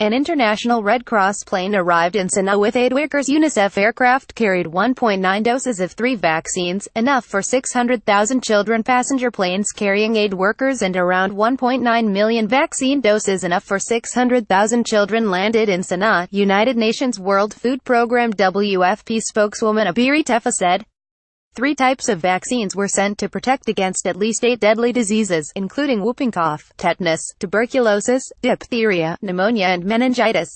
An international Red Cross plane arrived in Sanaa with aid workers. UNICEF aircraft carried 1.9 doses of 3 vaccines, enough for 600,000 children. Passenger planes carrying aid workers and around 1.9 million vaccine doses, enough for 600,000 children, landed in Sanaa, United Nations World Food Programme WFP spokeswoman Abeer Etefa said. 3 types of vaccines were sent to protect against at least 8 deadly diseases, including whooping cough, tetanus, tuberculosis, diphtheria, pneumonia and meningitis.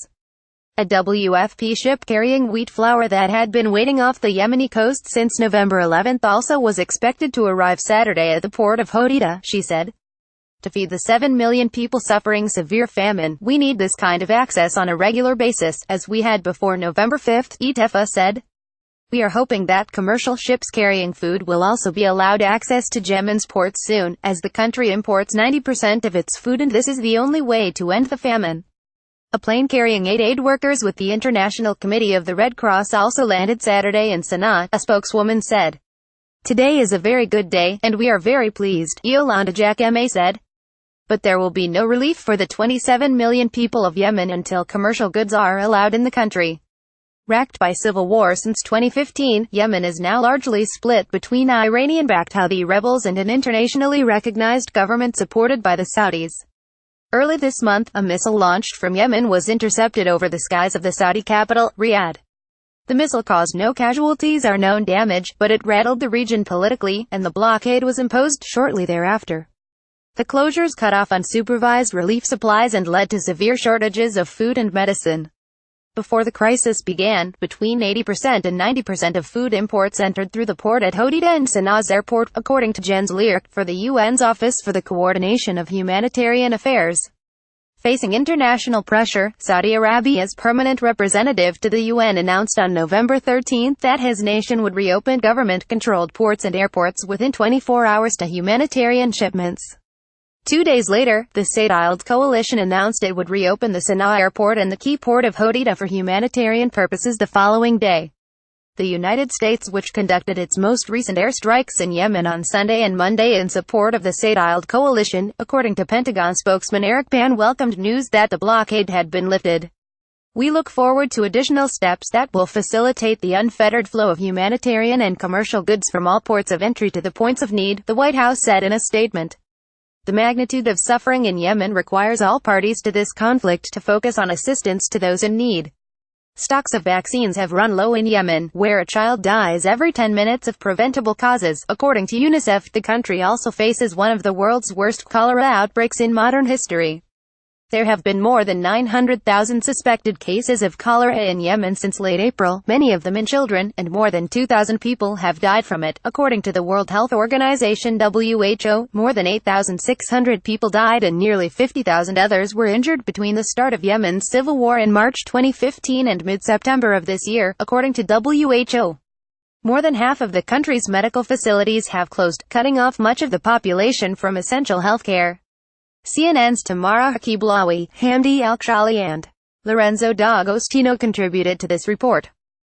A WFP ship carrying wheat flour that had been waiting off the Yemeni coast since November 11 also was expected to arrive Saturday at the port of Hodeida, she said. To feed the 7 million people suffering severe famine, we need this kind of access on a regular basis, as we had before November 5, Etefa said. We are hoping that commercial ships carrying food will also be allowed access to Yemen's ports soon, as the country imports 90% of its food and this is the only way to end the famine. A plane carrying 8 aid workers with the International Committee of the Red Cross also landed Saturday in Sanaa, a spokeswoman said. Today is a very good day, and we are very pleased, Yolanda Jacquemet said. But there will be no relief for the 27 million people of Yemen until commercial goods are allowed in the country. Racked by civil war since 2015, Yemen is now largely split between Iranian-backed Houthi rebels and an internationally recognized government supported by the Saudis. Early this month, a missile launched from Yemen was intercepted over the skies of the Saudi capital, Riyadh. The missile caused no casualties or known damage, but it rattled the region politically, and the blockade was imposed shortly thereafter. The closures cut off unsupervised relief supplies and led to severe shortages of food and medicine. Before the crisis began, between 80% and 90% of food imports entered through the port at Hodeida and Sanaa's airport, according to Jens Leerk for the UN's Office for the Coordination of Humanitarian Affairs. Facing international pressure, Saudi Arabia's permanent representative to the UN announced on November 13 that his nation would reopen government-controlled ports and airports within 24 hours to humanitarian shipments. 2 days later, the Saudi coalition announced it would reopen the Sanaa airport and the key port of Hodeida for humanitarian purposes the following day. The United States, which conducted its most recent airstrikes in Yemen on Sunday and Monday in support of the Saudi coalition, according to Pentagon spokesman Eric Pan, welcomed news that the blockade had been lifted. We look forward to additional steps that will facilitate the unfettered flow of humanitarian and commercial goods from all ports of entry to the points of need, the White House said in a statement. The magnitude of suffering in Yemen requires all parties to this conflict to focus on assistance to those in need. Stocks of vaccines have run low in Yemen, where a child dies every 10 minutes of preventable causes. According to UNICEF, the country also faces one of the world's worst cholera outbreaks in modern history. There have been more than 900,000 suspected cases of cholera in Yemen since late April, many of them in children, and more than 2,000 people have died from it, according to the World Health Organization (WHO). More than 8,600 people died and nearly 50,000 others were injured between the start of Yemen's civil war in March 2015 and mid-September of this year, according to WHO. More than half of the country's medical facilities have closed, cutting off much of the population from essential healthcare. CNN's Tamara Hakiblawi, Hamdi Al-Khali and Lorenzo D'Agostino contributed to this report.